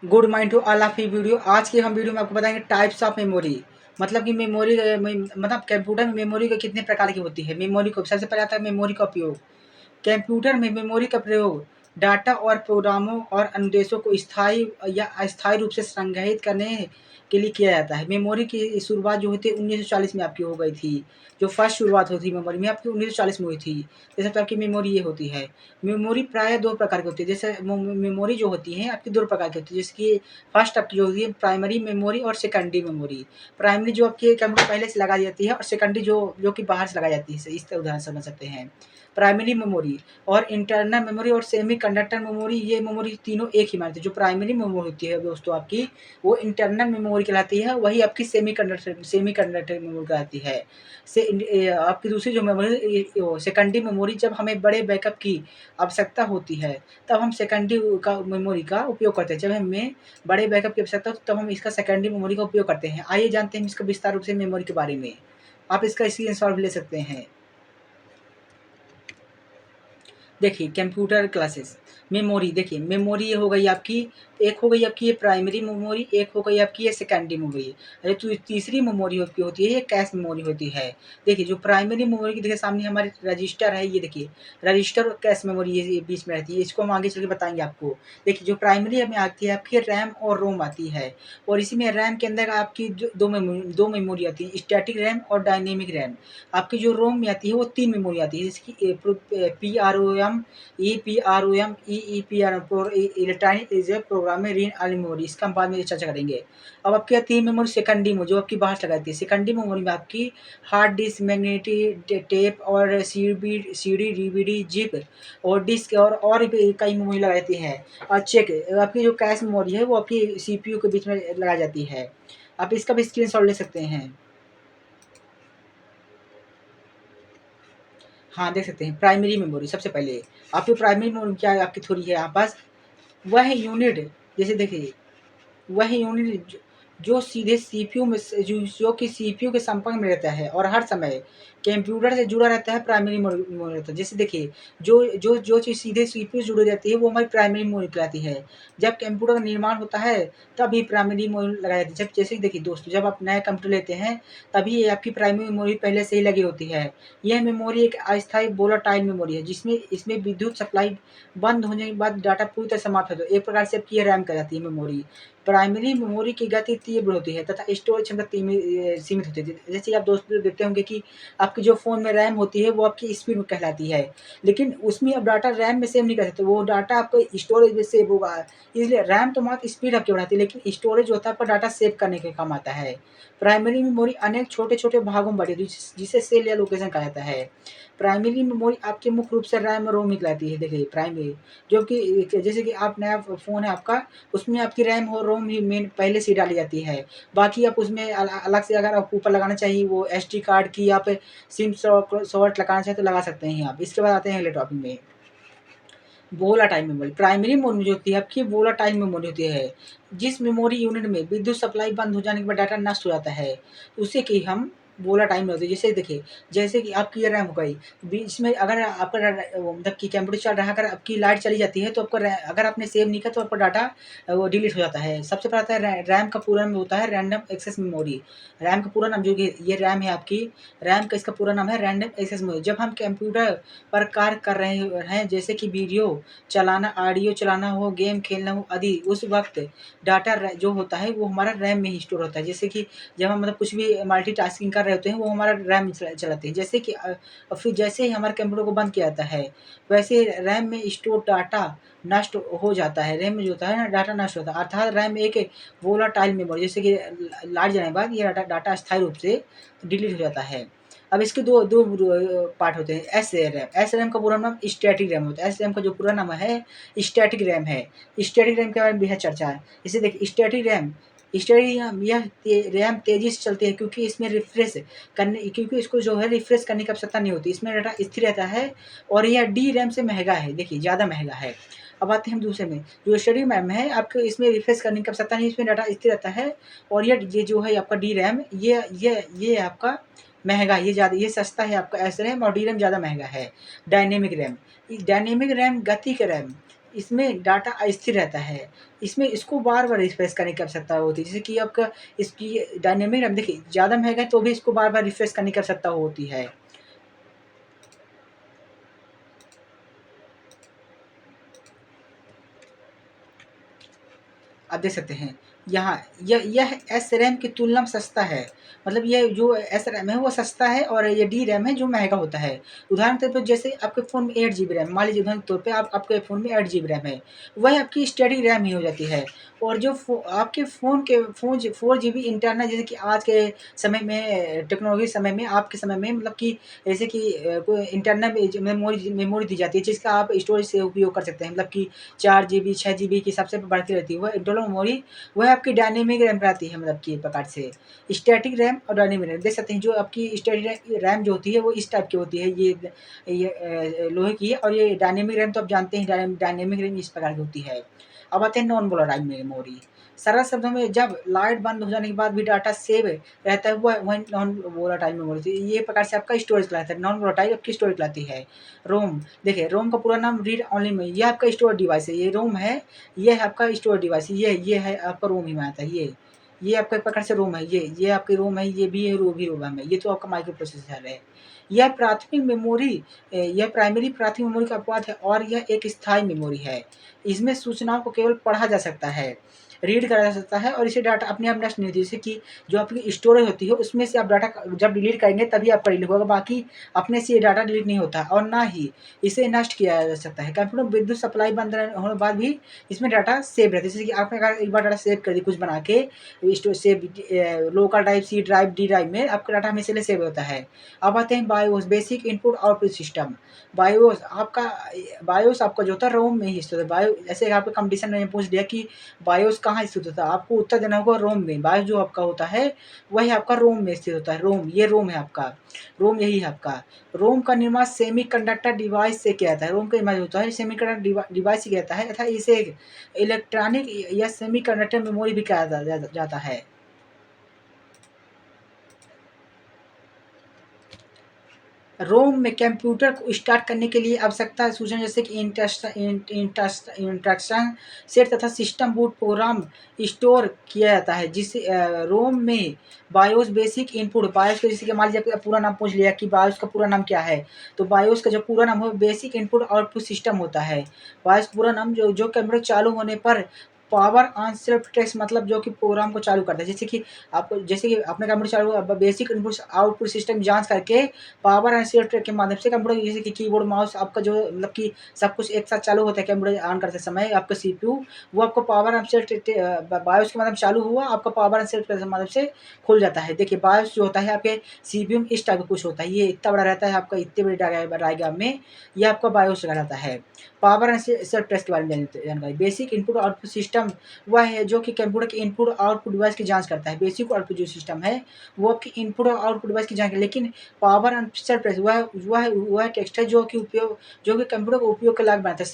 Good morning to all of you video. आज की हम वीडियो में आपको बताएंगे टाइप्स ऑफ मेमोरी। मतलब कि मेमोरी मतलब कंप्यूटर में मेमोरी के कितने प्रकार की होती है। मेमोरी को सबसे पहले आता है मेमोरी का उपयोग। कंप्यूटर में मेमोरी का प्रयोग डाटा और प्रोग्रामों और अनुदेशों को स्थायी या अस्थायी रूप से संग्रहित करने के लिए किया जाता है। मेमोरी की शुरुआत जो हुई थी 1940 में आपकी हो गई थी। जो फर्स्ट शुरुआत हुई थी मेमोरी में आपकी 1940 में हुई थी। जैसे तो आपकी मेमोरी ये होती है। मेमोरी प्राय दो प्रकार की होती है। जैसे मेमोरी जो होती है आपकी दो प्रकार की होती है। जैसे कि फर्स्ट आपकी जो होती है प्राइमरी मेमोरी और सेकेंडरी मेमोरी। प्राइमरी जो आपकी कंप्यूटर पहले से लगाई जाती है और सेकेंडरी जो कि बाहर से लगाई जाती है। इस तरह उदाहरण समझ सकते हैं। प्राइमरी मेमोरी और इंटरनल मेमोरी और सेमी कंडक्टर मेमोरी, ये मेमोरी तीनों एक ही मानते हैं। जो प्राइमरी मेमोरी होती है दोस्तों आपकी, वो इंटरनल मेमोरी कहलाती है। वही आपकी सेमी कंडक्टर मेमोरी कहलाती है। आपकी दूसरी जो मेमोरी सेकेंडरी मेमोरी, जब हमें बड़े बैकअप की आवश्यकता होती है तब हम सेकेंडरी का मेमोरी का उपयोग करते हैं। जब हमें बड़े बैकअप की आवश्यकता हो तब हम इसका सेकेंडरी मेमोरी का उपयोग करते हैं। आइए जानते हैं इसका विस्तार रूप से मेमोरी के बारे में। आप इसका स्क्रीनशॉट भी ले सकते हैं। देखिए कंप्यूटर क्लासेस मेमोरी, देखिए मेमोरी ये हो गई आपकी, एक हो गई आपकी ये प्राइमरी मेमोरी, एक हो गई आपकी ये सेकेंडरी मेमोरी। अरे तो तीसरी मेमोरी होती है ये कैश मेमोरी होती है। देखिए जो प्राइमरी मेमोरी की देखिए सामने हमारे रजिस्टर है, ये देखिए रजिस्टर और कैश मेमोरी ये बीच में रहती है। इसको हम आगे चल के बताएंगे आपको। देखिए जो प्राइमरी में आती है आपकी रैम और रोम आती है। और इसी में रैम के अंदर आपकी जो दो मेमोरी आती है, स्टैटिक रैम और डायनेमिक रैम। आपकी जो रोम में आती है वो तीन मेमोरी आती है, जिसकी PROM, EPROM, EEPROM electronic is a program में रीड ऑनली मेमोरी। इसका हम बाद में चर्चा करेंगे। अब आपकी आती है मेमोरी सेकेंडरी में, जो आपकी बाहर से लगाती है। सेकेंडरी मेमोरी में आपकी हार्ड डिस्क, मैग्नेटिक टेप और CD DVD जिप और डिस्क और भी कई मेमोरी लगाती है। और चेक आपकी जो कैश मेमोरी है वो आपकी CPU के बीच में लगाई जाती है। आप इसका भी स्क्रीनशॉट ले सकते हैं। हाँ, देख सकते हैं प्राइमरी मेमोरी। सबसे पहले आपकी प्राइमरी मेमोरी क्या है आपकी थोड़ी है यहाँ पास, वह यूनिट, जैसे देखिए वह यूनिट जो सीधे सीपीयू में जो कि सीपीयू के संपर्क में रहता है और हर समय कंप्यूटर से जुड़ा रहता है, प्राइमरी मेमोरी रहता है। जैसे देखिए जो चीज़ सीधे सीपीयू से जुड़ी रहती है वो हमारी प्राइमरी मेमोरी कहलाती है। जब कंप्यूटर का निर्माण होता है तभी प्राइमरी मेमोरी लगाई जाती है। जब जैसे कि देखिए दोस्तों, जब आप नया कंप्यूटर लेते हैं तभी ये आपकी प्राइमरी मेमोरी पहले से ही लगी होती है। यह मेमोरी एक अस्थायी वोलेटाइल मेमोरी है, जिसमें इसमें विद्युत सप्लाई बंद होने के बाद डाटा पूरी तरह समाप्त हो जाता है। एक प्रकार से आपकी ये रैम कहलाती है मेमोरी। प्राइमरी मेमोरी की गति तीव्र होती है तथा स्टोरेज क्षमता सीमित होती है। जैसे आप दोस्तों देखते होंगे कि आपकी जो फ़ोन में रैम होती है वो आपकी स्पीड में कहलाती है, लेकिन उसमें आप डाटा रैम में सेव नहीं कर सकते, वो डाटा आपको स्टोरेज में सेव होगा। इसलिए रैम तो मात्र स्पीड आपकी बढ़ाती है, लेकिन स्टोरेज जो होता है आपका डाटा सेव करने के काम आता है। प्राइमरी मेमोरी अनेक छोटे-छोटे भागों में बँटी होती है, जिसे सेल या लोकेशन कहा जाता है। प्राइमरी मेमोरी आपके मुख्य रूप से रैम और रोम में कहलाती है। देखिए प्राइमरी जो कि जैसे कि आप नया फ़ोन है आपका, उसमें आपकी रैम और रोम ही मेन पहले से ही डाली जाती है। बाकी आप उसमें अलग से अगर आपको ऊपर लगाना चाहिए वो एसडी कार्ड की आप सिम स्लॉट लगाना चाहें तो लगा सकते हैं आप। इसके बाद आते हैं अगले टॉपिक में। वोलाटाइल मेमोरी प्राइमरी मेमोरी जो होती है आपकी वोलाटाइल मेमोरी होती है। जिस मेमोरी यूनिट में विद्युत सप्लाई बंद हो जाने के बाद डाटा नष्ट हो जाता है, उसे कि हम वोलाटाइल में होती है। जैसे देखिए, जैसे कि आपकी ये रैम हो गई, बीच में अगर आपका मतलब कि कंप्यूटर चल रहा है, अगर आपकी लाइट चली जाती है तो आपका अगर आपने सेव नहीं किया तो आपका डाटा वो डिलीट हो जाता है। सबसे पहले आता है रैम का पूरा नाम होता है रैंडम एक्सेस मेमोरी। रैम का पूरा नाम जो कि ये रैम है आपकी, रैम का इसका पूरा नाम है रैंडम एक्सेस मेमोरी। जब हम कंप्यूटर पर कार्य कर रहे हैं, जैसे कि वीडियो चलाना, ऑडियो चलाना हो, गेम खेलना हो आदि, उस वक़्त डाटा जो होता है वो हमारा रैम में ही स्टोर होता है। जैसे कि जब हम मतलब कुछ भी मल्टीटास्किंग कर रहे होते हैं वो हमारा रैम में चलाते हैं। जैसे कि फिर जैसे ही हमारे कंप्यूटर को बंद किया जाता है, वैसे रैम में स्टोर डाटा नष्ट हो जाता है। रैम में जो होता है ना डाटा नष्ट होता है, अर्थात रैम एक वोलाटाइल मेमोरी, जैसे कि लाइट जाने के बाद ये डाटा अस्थायी रूप से डिलीट हो जाता है। अब इसके दो दो पार्ट होते हैं। एस रैम का पूरा नाम स्टैटिक रैम होता है। एस रैम का जो पूरा नाम है स्टैटिक रैम है। स्टैटिक रैम के बारे में बेहद चर्चा है। इसे देखिए स्टैटिक रैम यह रैम तेजी से चलती है क्योंकि इसमें क्योंकि इसको जो है रिफ्रेश करने की आवश्यकता नहीं होती। इसमें डाटा स्थिर रहता है और यह डी रैम से महंगा है। देखिए ज़्यादा महंगा है। अब आते हैं हम दूसरे में, जो स्टडी रैम है आपको इसमें रिफ्रेश करने की आवश्यकता नहीं, इसमें डाटा स्थिर रहता है। और ये जो है आपका डी रैम, ये आपका महँगा, ये ज़्यादा, ये सस्ता है आपका एस रैम, और डी रैम ज़्यादा महँगा है। डायनेमिक रैम, डायनेमिक रैम गति के रैम इसमें डाटा अस्थिर रहता है। इसमें इसको बार-बार रिफ्रेश करने की आवश्यकता होती है। जैसे कि आपका इसकी डायनेमिक रैम देखिए ज़्यादा महँगा है तो भी इसको बार-बार रिफ्रेश करने की आवश्यकता होती है। आप देख सकते हैं यहाँ यह एसरैम की तुलना में सस्ता है। मतलब ये जो एसरैम है वो सस्ता है और ये डीरैम है जो महँगा होता है। उदाहरण के तौर पे जैसे आपके फ़ोन में 8 जीबी रैम मान लीजिए उदाहरण के तौर पे आपके फ़ोन में 8 जीबी रैम है, वह आपकी स्टैटिक रैम ही हो जाती है। और जो आपके फ़ोन के 4 जीबी इंटरनल जैसे कि आज के समय में टेक्नोलॉजी समय में आपके समय में मतलब कि जैसे कि कोई इंटरनल मेमोरी दी जाती है जिसका आप स्टोरेज से उपयोग कर सकते हैं। मतलब कि 4 जीबी 6 जीबी के हिसाब से बढ़ती रहती है। वह इंटरनल मेमोरी वह आपकी डायनेमिक रैम रहती है मतलब कि एक प्रकार से। स्टैटिक रैम और डायनेमिक रैम देख सकते हैं जो आपकी स्टैटिक रैम जो होती है वो इस टाइप की होती है। ये लोहे की है और ये डायनेमिक रैम तो आप जानते हैं डायनेमिक रैम इस प्रकार की होती है। अब आते हैं नॉन वोलेटाइल मेमोरी। सरल शब्दों में जब लाइट बंद हो जाने के बाद भी डाटा सेव रहता है वह नॉन वोलेटाइल मेमोरी होती है। ये प्रकार से आपका स्टोरेज कहलाता है। नॉन वोलेटाइल आपकी स्टोरेज कहलाती है। रोम देखिए रोम का पूरा नाम रीड ओनली में ये आपका स्टोरेज डिवाइस है। ये रोम है, ये है आपका स्टोरेज डिवाइस। ये है आपका रोम ही में आता है ये आपका एक प्रकार से रोम है। ये आपकी रोम है, ये भी है, वो भी रोम है। ये तो आपका माइक्रो प्रोसेसर है। यह प्राथमिक मेमोरी यह प्राइमरी प्राथमिक मेमोरी का अपवाद है और यह एक स्थायी मेमोरी है। इसमें सूचनाओं को केवल पढ़ा जा सकता है, रीड करा जा सकता है और इसे डाटा अपने आप नष्ट नहीं होती। जैसे कि जो आपकी स्टोरेज होती है उसमें से आप डाटा जब डिलीट करेंगे तभी आपका डिलीट होगा, बाकी अपने से ये डाटा डिलीट नहीं होता और ना ही इसे नष्ट किया जा सकता है। कंप्यूटर में विद्युत सप्लाई बंद होने के बाद भी इसमें डाटा सेव रहता है। जैसे कि आपने अगर एक बार डाटा सेव कर दिया कुछ बना के store save local drive, C drive, D drive में आपका डाटा हमेशा के लिए सेव होता है। अब आते हैं BIOS basic input output system. BIOS आपका जो होता है रोम में ही स्थित है। जैसे आपको कंपटीशन में पूछ दिया कि बायोस कहाँ स्थित होता है, आपको उत्तर देना होगा रोम में। बायोस जो आपका होता है वही आपका रोम में स्थित होता है। रोम ये रोम है आपका, रोम यही है आपका। रोम का निर्माण सेमीकंडक्टर डिवाइस से किया जाता है। रोम का निर्माण होता है सेमीकंडक्टर डिवाइस से किया जाता है तथा इसे इलेक्ट्रॉनिक या सेमीकंडक्टर मेमोरी भी कहा जाता है। रोम में कंप्यूटर को स्टार्ट करने के लिए आवश्यकता सूचना जैसे कि इंस्ट्रक्शन सेट तथा सिस्टम बूट प्रोग्राम स्टोर किया जाता है। जिसे रोम में बायोस बेसिक इनपुट बायोस का जैसे कि मान लीजिए आपका पूरा नाम पूछ लिया कि बायोस का पूरा नाम क्या है, तो बायोस का जो पूरा नाम है बेसिक इनपुट आउटपुट सिस्टम होता है। बायोस का पूरा नाम जो कंप्यूटर चालू होने पर पावर ऑन सेल्फ टेक्स्ट मतलब जो कि प्रोग्राम को चालू करता है। जैसे कि आपने कंप्यूटर चालू बेसिक इनपुट आउटपुट सिस्टम जांच करके पावर एंड शेयर ट्रैक के माध्यम से कंप्यूटर जैसे कि कीबोर्ड माउस आपका जो मतलब कि सब कुछ एक साथ चालू होता है कंप्यूटर ऑन करते समय आपका सीपीयू वो आपको पावर एंड शेयर बायोस के माध्यम से चालू हुआ आपका पावर एंड शेयर के माध्यम से खुल जाता है। देखिए बायोस जो होता है आपके सीपीयू में इस टाइप का कुछ होता है, ये इतना बड़ा रहता है आपका इतने बड़े डायग्राम में ये आपका बायोस कहलाता है। पावर एंड शेयर ट्रैक के बारे में जानकारी बेसिक इनपुट आउटपुट सिस्टम वह है जो कि कंप्यूटर के इनपुट और आउटपुट डिवाइस की जांच करता है। बेसिक आउटपुट जो सिस्टम है वो आपकी इनपुट और आउटपुट डिवाइस की जांच, लेकिन पावर एंड सेल्फ टेक्स्ट वह टेक्स्ट है जो कि कंप्यूटर को उपयोग के लायक बनाता है।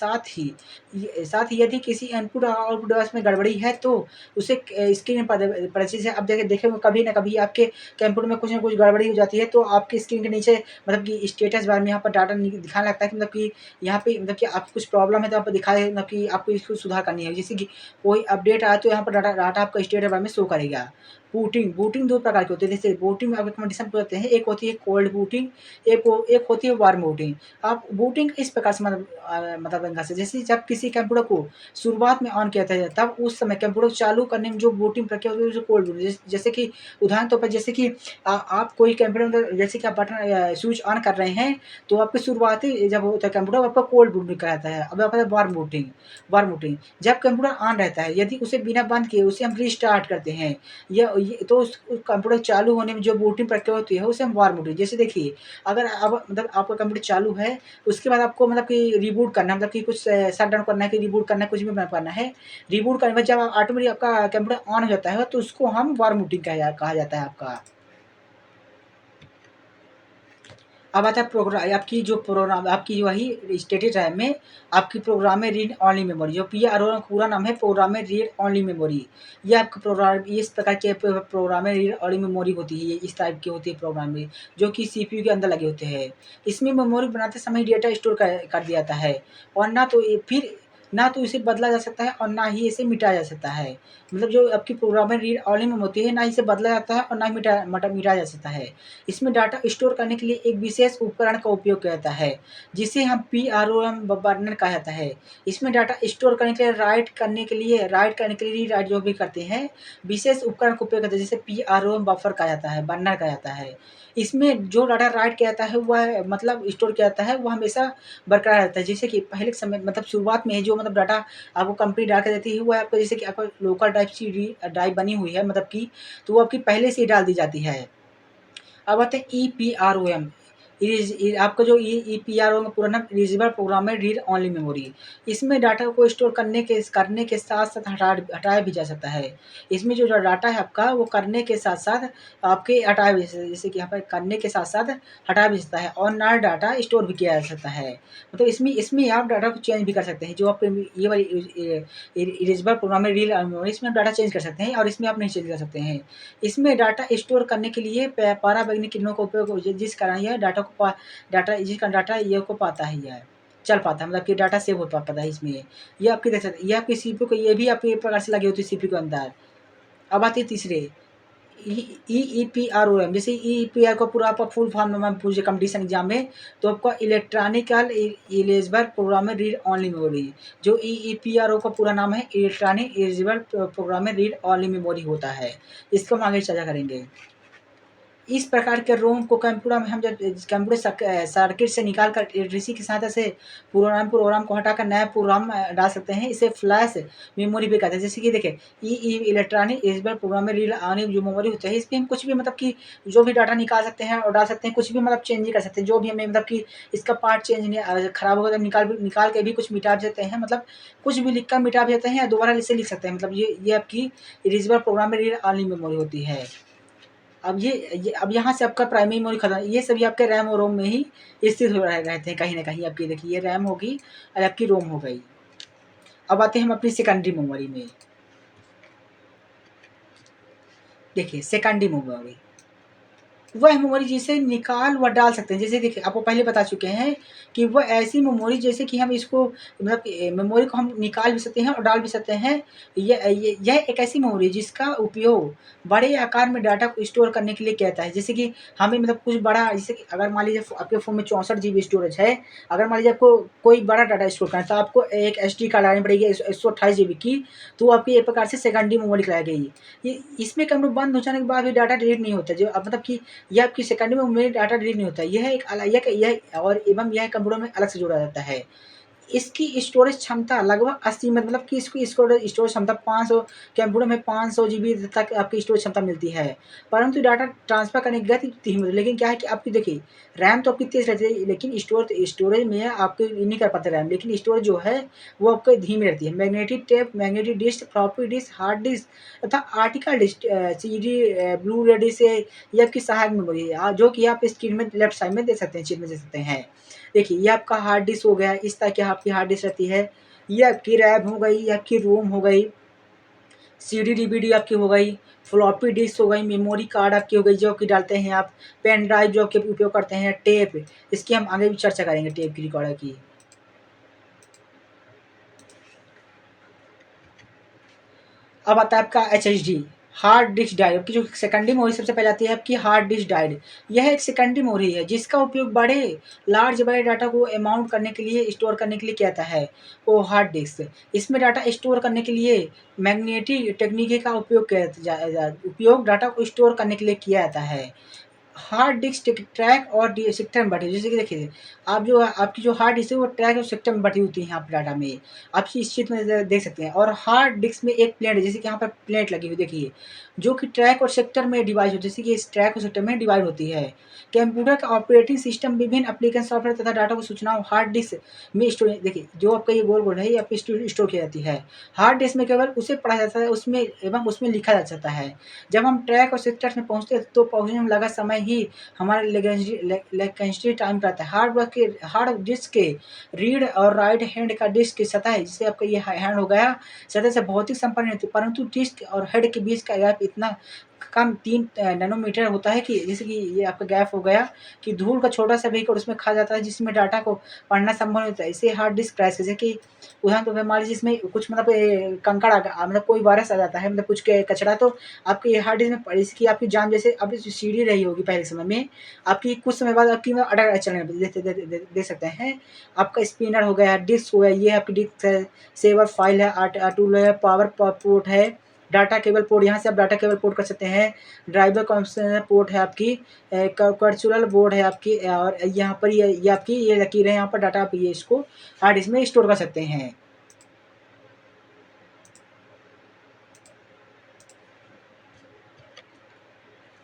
साथ ही यदि किसी इनपुट और आउटपुट डिवाइस में गड़बड़ी है तो उसे स्क्रीन पर प्रदर्शित है। अब देखें कभी ना कभी आपके कंप्यूटर में कुछ ना कुछ गड़बड़ी हो जाती है तो आपकी स्क्रीन के नीचे मतलब कि स्टेटस बार में यहाँ पर डाटा दिखाने लगता है कि मतलब कि यहाँ पे मतलब कि आपको कुछ प्रॉब्लम है तो आप दिखाए मतलब कि आपको इसको सुधार करनी है। जैसे कि कोई अपडेट आया तो यहाँ पर डाटा आपका स्टेटस बार में शो करेगा। बूटिंग 2 प्रकार की होती है। जैसे बूटिंग में आप कंडीशन पे होते हैं, एक होती है कोल्ड बूटिंग, एक होती है वार्म बूटिंग। आप बूटिंग इस प्रकार से मतलब तरीका से जैसे जब किसी कंप्यूटर को शुरुआत में ऑन किया जाता है तब उस समय कंप्यूटर चालू करने में जो बूटिंग प्रक्रिया होती है उसे कोल्ड बूटिंग जैसे कि उदाहरण तौर पर जैसे कि आप कोई कंप्यूटर जैसे कि आप बटन स्विच ऑन कर रहे हैं तो आपकी शुरुआती जब होता है कंप्यूटर आपका कोल्ड बूटिंग कहलाता है। अब आपका वार्म बूटिंग जब कंप्यूटर ऑन रहता है यदि उसे बिना बंद किए उसे हम रीस्टार्ट करते हैं या ये तो उस कंप्यूटर चालू होने में जो बूटिंग प्रक्रिया होती है उसे हम वार्म बूटिंग। जैसे देखिए अगर अब मतलब आपका कंप्यूटर चालू है उसके बाद आपको मतलब कि रिबूट करना है मतलब कि कुछ शट डाउन करना है कि रिबूट करना है कुछ भी करना है। रिबूट करने के बाद जब ऑटोमेटिक आपका कंप्यूटर ऑन हो जाता है तो उसको हम वार्म बूटिंग कहा जाता है आपका। अब आता है आपकी जो प्रोग्राम आपकी वही स्टेटेड रैम में आपकी प्रोग्राम में रीड ओनली मेमोरी जो पीआरओ का पूरा नाम है प्रोग्राम में रीड ओनली मेमोरी। ये आपका प्रोग्राम इस प्रकार के प्रोग्राम में रीड ओनली मेमोरी होती है, इस टाइप की होती है प्रोग्राम में जो कि सीपीयू के अंदर लगे होते हैं। इसमें मेमोरी बनाते समय डेटा स्टोर कर दिया जाता है और ना तो फिर ना तो इसे बदला जा सकता है और ना ही इसे मिटाया जा सकता है। मतलब जो आपकी प्रोग्राम में रीड ओनली मेमोरी होती है, ना इसे बदला जाता है और ना ही मिटाया जा सकता है। इसमें डाटा स्टोर करने के लिए एक विशेष उपकरण का उपयोग किया जाता है, जिसे हम PROM बर्नर कहा जाता है। इसमें डाटा स्टोर करने के लिए राइट करने के लिए रीराइट जो भी करते हैं, विशेष उपकरण का उपयोग करते हैं, जिसे PROM बफर कहा जाता है, बर्नर कहा जाता है। इसमें जो डाटा राइट किया जाता है वह मतलब स्टोर किया जाता है, वो हमेशा बरकरार रहता है। जैसे कि पहले के समय मतलब शुरुआत में जो मतलब डाटा आपको कंपनी डाल के देती है, वो आपको जैसे कि आपका लोकल ड्राइव बनी हुई है मतलब कि, तो वो आपकी पहले से ही डाल दी जाती है। अब आते हैं EPROM। आपका जो EPROM का पूरा नाम erasable programmed read only memory. इसमें डाटा को स्टोर करने के साथ-साथ हटाया भी जा सकता है। इसमें जो डाटा है आपका, वो करने के साथ-साथ आपके हटाया भी जैसे कि यहाँ पर करने के साथ-साथ हटाया भी सकता है और नया डाटा स्टोर भी किया जा सकता है। मतलब इसमें आप डाटा को चेंज भी कर सकते हैं। जो आप ये वाली इरेज़ेबल प्रोग्रामेड रीड मेमोरी, इसमें आप डाटा चेंज कर सकते हैं और इसमें आप नहीं चेंज कर सकते हैं। इसमें डाटा स्टोर करने के लिए पराबैंगनी किरणों का उपयोग जिस कारण यह डाटा ये को पाता है, यह चल पाता है, मतलब कि डाटा सेव हो पाता है इसमें। ये आपकी देख सकते, ये आपकी सीपीयू को, ये भी आपके एक प्रकार से लगी होती है सीपीयू के अंदर। अब आती है तीसरे EEPROM। जैसे EEPR को पूरा आपका फुल फॉर्म में पूछे कंपटीशन एग्जाम में, तो आपका electronical erasable programmed read only memory. जो EEPRO का पूरा नाम है, electronic erasable programmed read only memory होता है। इसको हम आगे चर्चा करेंगे। इस प्रकार के रोम को कंप्यूटर में हम जब कंप्यूटर सर्किट से निकाल कर एडीसी की सहायता से प्रोग्राम को हटाकर नया प्रोग्राम डाल सकते हैं। इसे फ्लैश मेमोरी भी कहते हैं। जैसे कि देखिए, इलेक्ट्रॉनिक इरेज़ेबल प्रोग्राम में रीड आने जो मेमोरी होती है, इसमें हम कुछ भी मतलब कि जो भी डाटा निकाल सकते हैं और डाल सकते हैं, कुछ भी मतलब चेंज नहीं कर सकते। जो भी हमें मतलब कि इसका पार्ट चेंज नहीं खराब होगा तो निकाल के भी कुछ मिटा भी सकते हैं। मतलब कुछ भी लिख कर मिटा भी सकते हैं या दोबारा इसे लिख सकते हैं। मतलब ये आपकी इरेज़ेबल प्रोग्राम में रीड ओनली मेमोरी होती है। अब यहाँ से आपका प्राइमरी मेमोरी खत्म, ये सभी आपके रैम और रोम में ही स्थित हो रहते हैं कहीं न कहीं। आपकी देखिए, ये रैम होगी और आपकी रोम हो गई। अब आते हैं हम अपनी सेकेंडरी मेमोरी में। देखिए, सेकेंडरी मेमोरी वह मेमोरी जिसे निकाल व डाल सकते हैं। जैसे देखिए, आपको पहले बता चुके हैं कि वह ऐसी मेमोरी जैसे कि हम इसको मतलब मेमोरी को हम निकाल भी सकते हैं और डाल भी सकते हैं। यह एक ऐसी मेमोरी है जिसका उपयोग बड़े आकार में डाटा को स्टोर करने के लिए किया जाता है। जैसे कि हमें मतलब कुछ बड़ा, जैसे कि अगर मान लीजिए आपके फ़ोन में 64 जीबी स्टोरेज है, अगर मान लीजिए आपको कोई बड़ा डाटा स्टोर करना है, तो आपको एक एसडी कार्ड लानी पड़ेगी 128 जीबी की, तो आपकी एक प्रकार से सेकेंडरी मेमोरी कहलाई गई। इसमें कंप्यूटर बंद हो जाने के बाद भी डाटा डिलीट नहीं होता, जो मतलब कि यह आपकी सेकेंडरी में डाटा डिलीट नहीं होता है। यह एक अल यह और एवं यह कंप्यूटर में अलग से जोड़ा जाता है। इसकी स्टोरेज क्षमता लगभग असीमित, मतलब कि इसकी स्टोरेज क्षमता 500, कंप्यूटर में 500 जीबी तक आपकी स्टोरेज क्षमता मिलती है। परंतु डाटा ट्रांसफ़र करने की गति धीमी होती है। लेकिन क्या है कि आपकी देखिए, रैम तो आपकी तेज़ रहती है, लेकिन स्टोरेज में आपके नहीं कर पाते रैम, लेकिन स्टोरेज जो है वो आपकी धीमी रहती है। Magnetic tape, magnetic disk, floppy disk, hard disk तथा optical disk, CD, Blu-ray disk, ये आपकी सहायक मेमोरी है, जो कि आप स्क्रीन में लेफ्ट साइड में देख सकते हैं, चित्र में देख सकते हैं। देखिए, ये आपका हार्ड डिस्क हो गया, इस तरह की आपकी हार्ड डिस्क रहती है। ये आपकी रैम हो गई, ये आपकी रोम हो गई, सीडी डीवीडी आपकी हो गई, फ्लॉपी डिस्क हो गई, मेमोरी कार्ड आपकी हो गई जो कि डालते हैं आप, पेन ड्राइव जो कि उपयोग करते हैं, टेप, इसकी हम आगे भी चर्चा करेंगे टेप की, रिकॉर्डर की। अब आता है आपका एचएचडी, हार्ड डिस्क ड्राइव। आपकी जो सेकेंडरी मेमोरी सबसे पहले आती है आपकी हार्ड डिस्क ड्राइव। यह एक सेकेंडरी मेमोरी है जिसका उपयोग बड़े डाटा को अमाउंट करने के लिए, स्टोर करने के लिए किया जाता है, वो हार्ड डिस्क। इसमें डाटा स्टोर करने के लिए मैग्नेटिक टेक्निक का उपयोग किया उपयोग डाटा को स्टोर करने के लिए किया जाता है। हार्ड डिस्क ट्रैक और सेक्टर में बटी, जैसे कि देखिए, आप जो आपकी जो हार्ड डिस्क है वो ट्रैक और सेक्टर में बटी होती है यहाँ पे डाटा में। आप इस चीज़ में देख सकते हैं। और हार्ड डिस्क में एक प्लेट है, जैसे कि यहाँ पर प्लेट लगी हुई देखिए, जो कि ट्रैक और सेक्टर में डिवाइड होती है, जैसे कि इस ट्रैक और सेक्टर में डिवाइड होती है। कंप्यूटर का ऑपरेटिंग सिस्टम विभिन्न एप्लीकेशन सॉफ्टवेयर तथा डाटा को सूचनाओं हार्ड डिस्क में स्टोर, देखिए जो आपका ये गोल है, ये आपकी स्टोर की जाती है। हार्ड डिस्क में केवल उसे पढ़ा जाता है, उसमें एवं उसमें लिखा जा सकता है। जब हम ट्रैक और सेक्टर में पहुँचते हैं तो पहुँचने में लगा समय ही हमारे लेटेंसी टाइम रहता है। हार्ड डिस्क के रीड और राइट हैंड का डिस्क की सतह है, जिससे आपका ये हैंड हो गया, सतह से भौतिक संपर्क नहीं होती, परंतु डिस्क और हेड के बीच का गैप इतना कम 3 नैनोमीटर होता है कि जैसे कि ये आपका गैप हो गया कि धूल का छोटा-सा व्हीकल उसमें खा जाता है जिसमें डाटा को पढ़ना संभव नहीं होता है। इसे हार्ड डिस्क क्रैश जैसे कि उदाहरण के तौर पे मान लीजिए इसमें कुछ मतलब कंकड़ मतलब कोई वायरस आ जाता है, मतलब कुछ के कचरा तो आपके ये हार्ड डिस्क में जैसे कि आपकी जान जैसे अभी जो सीडी रही होगी पहले के समय में, आपकी कुछ समय बाद आपकी मतलब अटक चलने लगी। देख सकते हैं, आपका स्पिनर हो गया, डिस्क हो गया, ये आपकी डिस्क है, सेवर फाइल है, टूल है, पावर पोर्ट है, डाटा केबल पोर्ट, यहाँ से आप डाटा केबल पोर्ट कर सकते हैं, ड्राइवर कॉन्फ्रेंस पोर्ट है आपकी, वर्चुअल बोर्ड है आपकी, और यहाँ पर ये आपकी ये लकीर है, यहाँ पर डाटा आप ये इसको हार्ड डिस्क में स्टोर कर सकते हैं।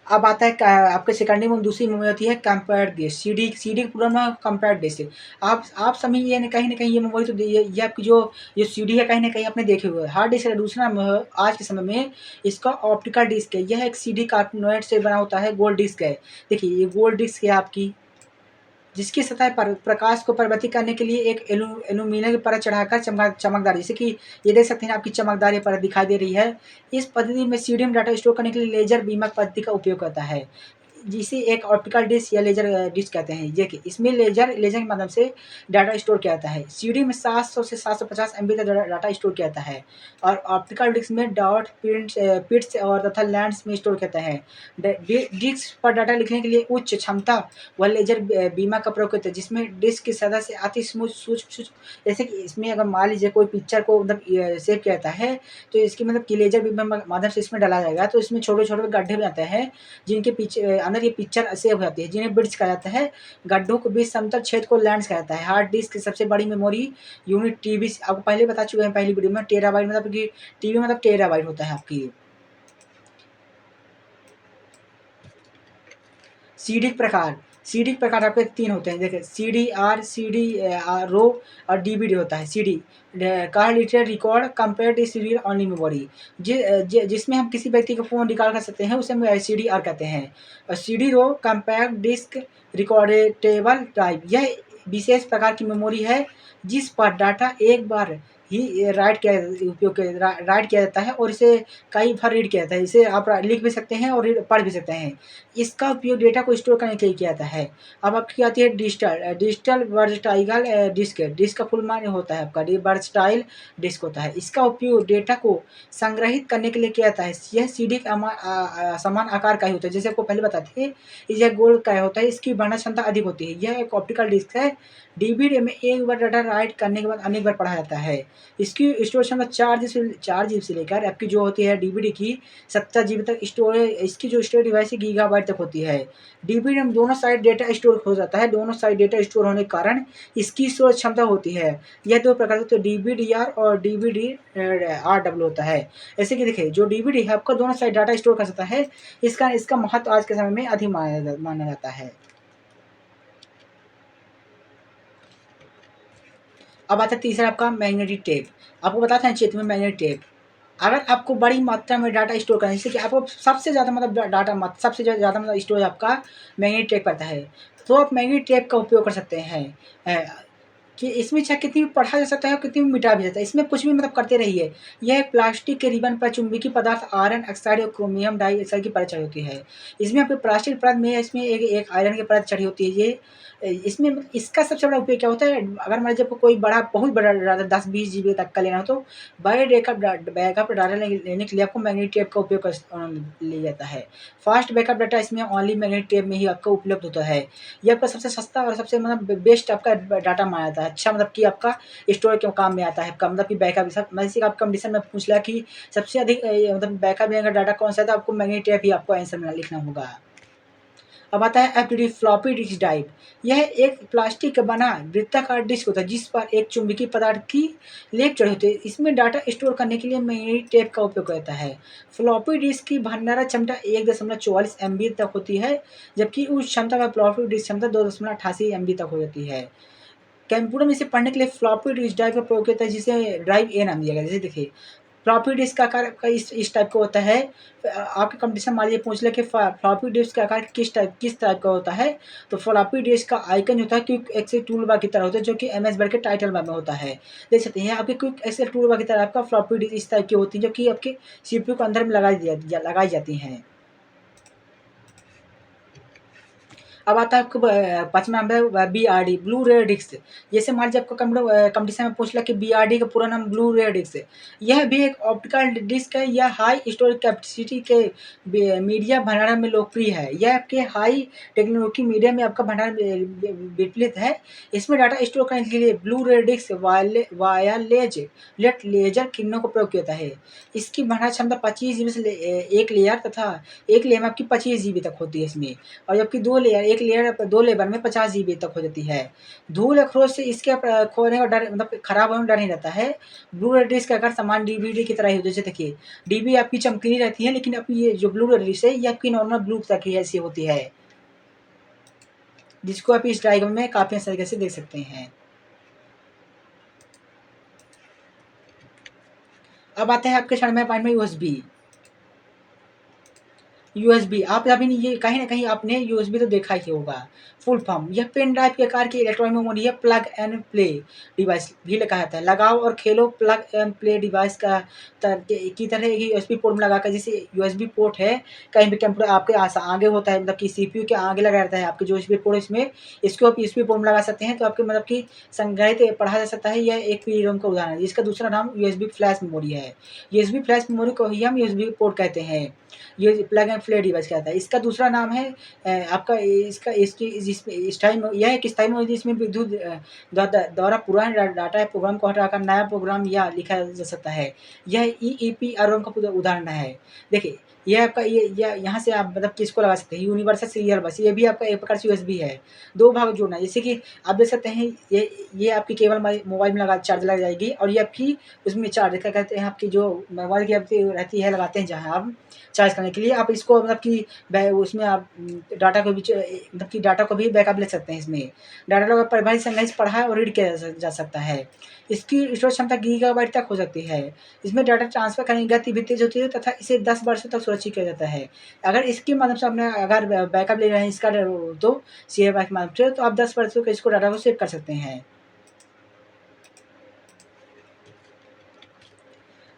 अब आता है आपके सेकेंडरी में दूसरी मेमोरी होती है कंपैक्ट डिस्क, सीडी का पूरा नाम कंपैक्ट डिस्क। आप सभी ये न कहीं ये मेमोरी तो ये आपकी जो सीडी है कहीं न कहीं आपने देखे हुए है। हार्ड डिस्क का दूसरा नाम आज के समय में इसका ऑप्टिकल डिस्क है। यह एक सीडी कार्बोनेट से बना होता है, गोल्ड डिस्क है। देखिए ये गोल्ड डिस्क है आपकी, जिसकी सतह पर प्रकाश को परिवर्तित करने के लिए एक एल्यूमीनियम की परत चढ़ाकर चमकदार, जैसे कि ये देख सकते हैं आपकी चमकदार ये परत दिखाई दे रही है। इस पद्धति में सीडी में डाटा स्टोर करने के लिए लेजर बीमक पद्धति का उपयोग करता है, जिसे एक ऑप्टिकल डिस्क या लेजर डिस्क कहते हैं। देखिए इसमें लेजर की मदद से डाटा स्टोर किया जाता है। सीडी में 700 से 750 एमबी तक डाटा स्टोर किया जाता है, और ऑप्टिकल डिस्क में डॉट पिट्स और तथा लैंड्स में स्टोर किया जाता है। डिस्क पर डाटा लिखने के लिए उच्च क्षमता व लेजर बीमा का प्रयोग करते हैं, जिसमें डिस्क की सतह से अति सूक्ष्म, जैसे कि इसमें अगर मान लीजिए कोई पिक्चर को मतलब सेव किया जाता है, तो इसकी मतलब कि लेजर बीमा माध्यम से इसमें डाला जाएगा, तो इसमें छोटे-छोटे गड्ढे बन जाते हैं, जिनके पीछे अंदर ये पिक्चर सेव हो जाती है, जिन्हें बिट्स कहा जाता है। गड्ढों के बीच समतल क्षेत्र को लैंड्स कहा जाता है। हार्ड डिस्क की सबसे बड़ी मेमोरी यूनिट टीबी आपको पहले बता चुके हैं पहली वीडियो में, टेराबाइट मतलब कि टीबी मतलब टेराबाइट होता है आपकी। सीडी के प्रकार आपके 3 होते हैं। देखिए सीडीआर, रो और डीवीडी होता है। CD card reader record compared to CD only memory, जिसमें हम किसी व्यक्ति का फ़ोन रिकॉर्ड कर सकते हैं, उसे हम सीडीआर कहते हैं। और सीडी रो कंपैक्ट डिस्क रिकॉर्डेबल ड्राइव, यह विशेष प्रकार की मेमोरी है जिस पर डाटा एक बार ही राइट किया जाता है, और इसे कई बार रीड किया जाता है। इसे आप लिख भी सकते हैं और पढ़ भी सकते हैं। इसका उपयोग डेटा को स्टोर करने के लिए किया जाता है। अब आपकी आती है डिजिटल वर्सटाइल डिस्क। डिस्क का फुल मान होता है आपका वर्सटाइल डिस्क होता है। इसका उपयोग डेटा को संग्रहित करने के लिए किया जाता है। यह सीडी के समान आकार का ही होता है। जैसे आपको पहले बताते थे, यह गोल का होता है, इसकी भरना क्षमता अधिक होती है। यह एक ऑप्टिकल डिस्क है। डीवीडी में एक बार डाटा राइट करने के बाद अनेक बार पढ़ा जाता है। इसकी स्टोरेज क्षमता 4 जीबी से लेकर आपकी जो होती है डीवीडी की 70 जीबी तक स्टोरेज, इसकी जो स्टोरेज डिवाइस है गीगाबाइट तक होती है। डीवीडी में दोनों साइड डेटा स्टोर हो जाता है। दोनों साइड डेटा स्टोर होने के कारण इसकी स्टोरेज क्षमता होती है। यह 2 प्रकार से, तो डीवीडीआर और डीवीडी आरडब्ल्यू होता है। जैसे कि देखिए जो डीवीडी है आपका दोनों साइड डाटा स्टोर कर सकता है। इसका महत्व आज के समय में अधिक माना जाता है। अब आता है तीसरा आपका मैग्नेटिक टेप। आपको बताते हैं क्षेत्र में मैग्नेटिक टेप। अगर आपको बड़ी मात्रा में डाटा स्टोर करना है, जैसे कि आपको सबसे ज़्यादा मतलब सबसे ज़्यादा मतलब स्टोरेज आपका मैग्नेटिक टेप करता है, तो आप मैग्नेटिक टेप का उपयोग कर सकते हैं। कि इसमें चाहे कितनी भी पढ़ा जा सकता है और कितनी भी मिटा भी जाता है। इसमें कुछ भी मतलब करते रहिए। यह एक प्लास्टिक के रिबन पर चुंबकीय पदार्थ आयरन ऑक्साइड और क्रोमियम डाइऑक्साइड की परत चढ़ी होती है। इसमें आपकी प्लास्टिक परत में इसमें एक आयरन की परत चढ़ी होती है। ये इसमें इसका सबसे बड़ा उपयोग क्या होता है, अगर मान लीजिए आपको कोई बहुत बड़ा डाटा 10-20 जीबी तक का लेना हो, तो बड़े बैकअप डाटा लेने के लिए आपको मैग्नेटिक टेप का उपयोग लिया जाता है। फास्ट बैकअप डाटा इसमें ओनली मैग्नेटिक टेप में ही आपको उपलब्ध होता है। ये आपका सबसे सस्ता और सबसे मतलब बेस्ट आपका डाटा माना जाता है। अच्छा मतलब कि आपका स्टोरेज के काम में आता है आपका मतलब कि बैकअप सब जैसे कि आपका कंडीशन में पूछ लिया कि सबसे अधिक मतलब बैकअप लेने का डाटा कौन सा है, तो आपको मैग्नेटिक टेप ही आपको आंसर में लिखना होगा। अब आता है एफडीडी फ्लॉपी डिस्क ड्राइव। यह एक प्लास्टिक का बना वृत्ताकार डिस्क होता है जिस पर एक चुंबकीय पदार्थ की लेप चढ़ी होती है। इसमें डाटा स्टोर करने के लिए मैग्नेटिक टेप का उपयोग होता है। फ्लॉपी डिस्क की भंडारण क्षमता 1.44 एमबी तक होती है, जबकि उस क्षमता पर फ्लॉपी डिस्क क्षमता 2.88 एमबी तक हो जाती है। कंप्यूटर में इसे पढ़ने के लिए फ्लॉपी डिस्क ड्राइव का प्रयोग किया जाता है, जिसे ड्राइव ए नाम दिया गया है। जैसे देखिए फ्लॉपी डिस्क का आकार आपका इस टाइप का होता है। आपके कंपटीशन मान लीजिए पूछ ले कि फ्लॉपी डिस्क का आकार किस टाइप का होता है, तो फ्लॉपी डिस्क का आइकन होता है क्विक एक्सेल टूल बार की तरह होता है, जो कि एमएस वर्ड के टाइटल बार में होता है। देख सकते हैं आपके क्विक एक्सेल टूल बार की तरह आपका फ्लॉपी डिस्क इस टाइप की होती है, जो कि आपके सीपीयू के अंदर में लगाई जाती हैं। अब आता है आपको 5वां number BRD Blu-ray disk. जैसे मान लीजिए आपको कंपटीशन में पूछ लिया कि BRD का पूरा नाम ब्लू रेयर डिस्क है। यह भी एक ऑप्टिकल डिस्क है। यह हाई स्टोरेज कैपेसिटी के मीडिया भंडारण में लोकप्रिय है। यह आपके हाई टेक्नोलॉजी मीडिया में आपका भंडारण विपरीत है। इसमें डाटा स्टोर करने के लिए Blu-ray disc wireless laser किरणों का प्रयोग किया जाता है। इसकी भंडारण क्षमता 25 जीबी से एक लेयर तथा एक लेयर में आपकी 25 जीबी तक होती है इसमें। और जबकि एक लेयर 2 लेयर में 50 जीबी तक हो जाती है। धूल या खरोच से इसके खोने का डर मतलब खराब होने का डर नहीं रहता है। ब्लू रेड डिस्क का आकार समान डीवीडी की तरह ही होता है। जैसे देखिए डीवी आपकी चमकीली रहती है, लेकिन आपकी ये जो ब्लू रेड डिस्क है ये आपकी नॉर्मल ब्लू तक ही ऐसी होती है, जिसको आप इस डायग्राम में काफी अच्छे तरीके से देख सकते हैं। अब आते हैं आपके क्षण में पॉइंट में यूएसबी। यूएसबी आप अभी ये कहीं ना कहीं आपने यूएसबी तो देखा ही होगा। फुल फॉर्म यह पेन ड्राइव के आकार की इलेक्ट्रॉनिक मेमोरी है। प्लग एंड प्ले डिवाइस भी कहा जाता है। लगाओ और खेलो प्लग एंड प्ले डिवाइस का की तरह ही यूएसबी पोर्ट में लगाकर, जैसे यूएसबी पोर्ट है कहीं भी कंप्यूटर आपके आगे होता है, मतलब कि सीपीयू के आगे लगा रहता है आपके जो यूएसबी पोर्ट, इसमें इसको आप यूएसबी पोर्ट में लगा सकते हैं, तो आपके मतलब कि संग्रहित पढ़ा जा सकता है। यह एक पीरोम का उदाहरण है। इसका दूसरा नाम यूएसबी फ्लैश मेमोरी है। यूएसबी फ्लैश मेमोरी को ही हम यूएसबी पोर्ट कहते हैं। ये प्लग एंड प्ले डिवाइस कहता है। इसका दूसरा नाम है आपका इसका इसकी जिसमें स्थायी यह एक स्थायी मेमोरी जिसमें विद्युत द्वारा पुराने डाटा या प्रोग्राम को हटाकर नया प्रोग्राम या लिखा जा सकता है। यह EEPROM का उदाहरण है। देखिए यह आपका ये यहाँ से आप मतलब किसको लगा सकते हैं, यूनिवर्सल सीरियल बस। ये भी आपका एक प्रकार से यूएसबी है। दो भाग जोड़ना है, जैसे कि आप देख सकते हैं ये आपकी केवल मोबाइल में लगा चार्ज लग जाएगी, और ये आपकी उसमें चार्ज क्या कहते हैं आपकी जो मोबाइल की आपकी रहती है लगाते हैं जहाँ आप चार्ज करने के लिए, आप इसको मतलब कि उसमें आप डाटा को भी मतलब कि डाटा को भी बैकअप ले सकते हैं। इसमें डाटा को परिभाषित संग्रहित पढ़ा और रीड किया जा सकता है। इसकी स्टोरेज क्षमता गीगाबाइट तक हो सकती है। इसमें डाटा ट्रांसफर करने की गति भी तेज होती है तथा इसे 10 वर्षों तक सुरक्षित किया जाता है। अगर इसकी मदद से आपने अगर बैकअप ले रहे हैं इसका तो शेयर के माध्यम से, तो आप 10 वर्षों के इसको डाटा को सेव कर सकते हैं।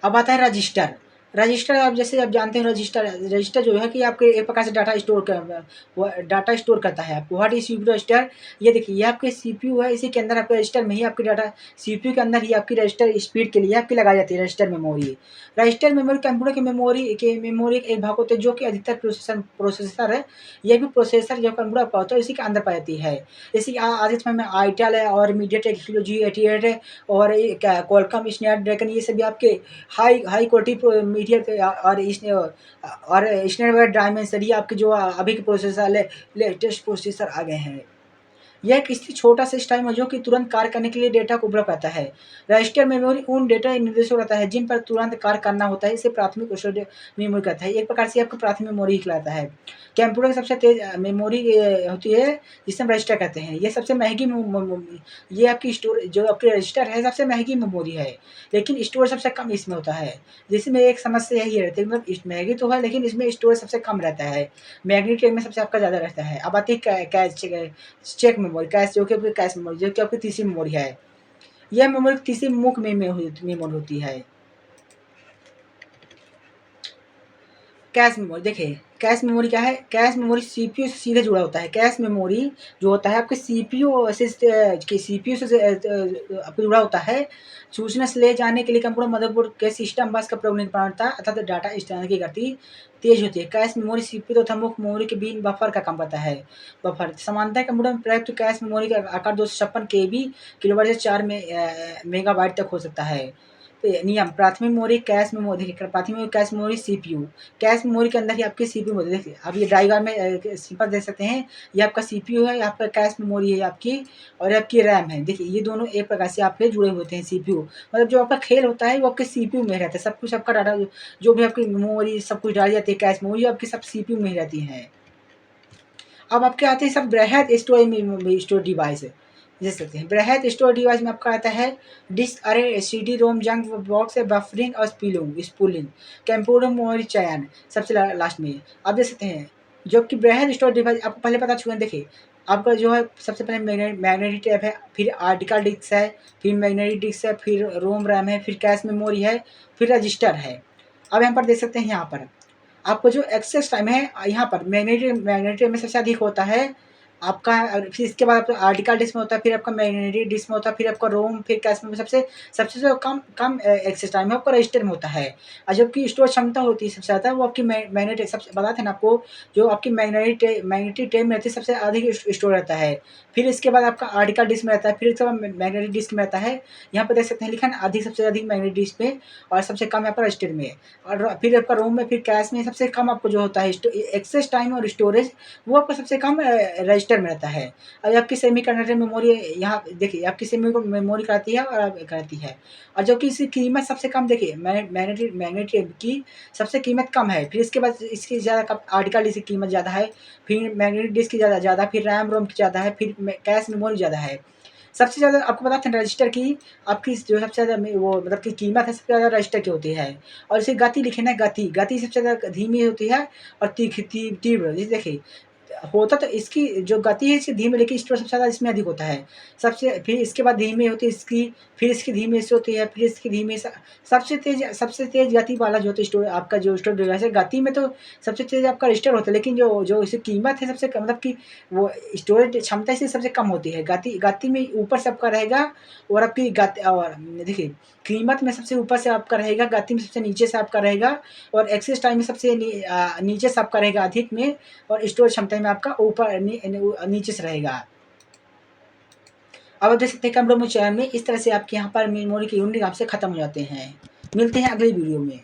अब आता है रजिस्टर। रजिस्टर आप जैसे आप जानते हैं, रजिस्टर जो है कि आपके एक प्रकार से डाटा स्टोर करता है आपको। What is CPU register? ये देखिए ये आपके सीपीयू है, इसी के अंदर आपके रजिस्टर में ही आपकी डाटा सीपीयू के अंदर ही आपकी रजिस्टर स्पीड के लिए आपकी लगाई जाती है register memory. Register memory computer की मेमोरी एक भाग होते हैं जो कि अधिकतर प्रोसेसर है। ये भी प्रोसेसर जो कंप्यूटर का होता है इसी के अंदर पाई जाती है। जैसे कि आज के समय में आईटेल है और मीडियाटेक हीलियो G88 है और क्वालकॉम स्नैपड्रैगन, ये सभी आपके हाई हाई क्वालिटी मीडिया पे और स्नैपड्रैगन डायमेंसिटी आपके जो अभी के प्रोसेसर लेटेस्ट प्रोसेसर आ गए हैं। यह किसी छोटा सा सिस्टम है जो कि तुरंत कार्य करने के लिए डेटा को उपलब्ध करता है। रजिस्टर मेमोरी उन डेटा निर्देशों रहता है जिन पर तुरंत कार्य करना होता है, इसे प्राथमिक स्टोरेज मेमोरी कहता है। एक प्रकार से आपका प्राथमिक मेमोरी कहलाता है। कंप्यूटर की सबसे तेज मेमोरी होती है जिसे हम रजिस्टर कहते हैं। ये सबसे महंगी ये आपकी स्टोर जो आपकी रजिस्टर है सबसे महंगी मेमोरी है, लेकिन स्टोरेज सबसे कम इसमें होता है। जिसमें एक समस्या यही रहती है, मतलब महंगी तो है लेकिन इसमें स्टोरेज सबसे कम रहता है। मैग्नेटिक में सबसे आपका ज़्यादा रहता है। अब आती है चेक मेमोरी कैश, जो कि आपकी कैश मेमोरी जो कि आपकी तीसरी मेमोरी है। यह मेमोरी तीसरी मुख्य मेमोरी होती है। कैश मेमोरी देखिए कैश मेमोरी क्या है? कैश मेमोरी सीपीयू से सीधे जुड़ा होता है। कैश मेमोरी जो होता है आपके सीपीयू से आपको जुड़ा होता है। सूचना से ले जाने के लिए कंप्यूटर मदरबोर्ड के सिस्टम बस का प्रयोग नहीं करता अर्थात डाटा स्थानांतरण की गति तेज होती है। कैश मेमोरी सीपीयू तथा मुख्य मेमोरी के बीच बफर का काम करता है। बफर सामान्यतः कंप्यूटर में प्रयुक्त कैश मेमोरी का आकार 256 KB किलोबाइट से 4 मेगाबाइट तक हो सकता है। नियम प्राथमिक मेमोरी कैश मेमोरी देखिए प्राथमिक memory cache memory CPU. Cache memory के अंदर ही आपकी सीपीयू होती है। देखिए आप ये डायग्राम में सिंपल देख सकते हैं। ये आपका सीपीयू है, आपका कैश मेमोरी है आपकी, और आपकी रैम है। देखिए ये दोनों एक प्रकार से आपके जुड़े होते हैं सीपीयू। मतलब जो आपका खेल होता है वो आपके सीपीयू में रहता है। सब कुछ आपका डाटा जो भी आपकी मेमोरी सब कुछ डाली जाती है कैश मेमोरी आपकी सब सीपीयू में ही रहती है। अब आपके आते हैं सब बृहद स्टोरेज डिवाइस देख सकते हैं। बृहद स्टोरेज डिवाइस में आपका आता है डिस्क अरे, CD रोम, जंक बॉक्स, बफरिंग और स्पूलिंग, कंप्यूटर मेमोरी चयन सबसे लास्ट में आप देख सकते हैं। जो कि बृहद स्टोरेज डिवाइस आपको पहले पता चुका है। देखिए आपका जो है सबसे पहले मैग्नेटिक टेप है, फिर आर्टिकल डिस्क है, फिर मैग्नेटिक डिस्क है, फिर रोम रैम है, फिर कैश मेमोरी है, फिर रजिस्टर है। अब यहाँ पर देख सकते हैं यहाँ पर आपको जो एक्सेस टाइम है यहाँ पर मैग्नेटिक में सबसे अधिक होता है आपका फिर इसके बाद आपका आर्टिकल डिस्क में होता है, फिर आपका मैग्नेटिक डिस्क में होता है, फिर आपका रोम, फिर कैश में सबसे सबसे जो कम कम एक्सेस टाइम है आपका रजिस्टर में होता है। और जबकि स्टोरेज क्षमता होती है सबसे ज़्यादा, वो आपकी मैग्नेटिक, सबसे बताया था ना आपको, जो आपकी मैग्नेटिक टेप में रहती है सबसे अधिक स्टोर रहता है। फिर इसके बाद आपका आर्टिकल डिस्क में रहता है, फिर इसके बाद मैग्नेटिक डिस्क में रहता है। यहाँ पे देख सकते हैं लिखा है ना, अधिक सबसे अधिक मैग्नेटिक डिस्क में, और सबसे कम यहाँ पर रजिस्टर में। और फिर आपका रोम में, फिर कैश में सबसे कम आपको जो होता है एक्सेस टाइम और स्टोरेज, वो आपका सबसे कम रजिस्टर में रहता है। और आपकी सेमीकंडक्टर मेमोरी, यहाँ देखिए आपकी सेमी मेमोरी कराती है और कराती है। और जो कि इसकी कीमत सबसे कम, देखिए मैग्नेटिक की सबसे कीमत कम है, फिर इसके बाद इसकी ज़्यादा आर्टिकल डिस्क की कीमत ज़्यादा है, फिर मैग्नेटिक डिस्क की ज़्यादा, फिर रैम रोम की ज़्यादा है, फिर कैश मेमोरी ज़्यादा है। सबसे ज़्यादा आपको पता था रजिस्टर की, आपकी जो सबसे ज़्यादा वो मतलब की कीमत है सबसे ज़्यादा रजिस्टर की होती है। और इसे गति लिखे ना, गति सबसे ज़्यादा धीमी होती है और तीव्र, जैसे देखिए होता तो इसकी जो गति है इसकी धीमी, लेकिन स्टोरेज सबसे ज़्यादा इसमें अधिक होता है। सबसे फिर इसके बाद धीमी होती है इसकी, फिर इसकी धीमी से होती है, फिर इसकी धीमी सबसे तेज़ गति वाला जो होता है स्टोर, आपका जो स्टोरेज डिवाइस है, गति में तो सबसे तेज़ आपका रजिस्टर होता है, लेकिन जो जो इसकी कीमत है सबसे कम, मतलब कि वो स्टोरेज क्षमता इसकी सबसे कम होती है। गति में ऊपर से आपका रहेगा, और आपकी गति, और देखिए कीमत में सबसे ऊपर से आपका रहेगा, गति में सबसे नीचे से आपका रहेगा, और एक्सेस टाइम में सबसे नीचे से आपका रहेगा अधिक में, और स्टोरेज क्षमता में आपका ऊपर नीचे से रहेगा। अब आप देख सकते हैं कम रोम में इस तरह से आपके यहाँ पर मेमोरी के यूनिट आपसे खत्म हो जाते हैं। मिलते हैं अगली वीडियो में।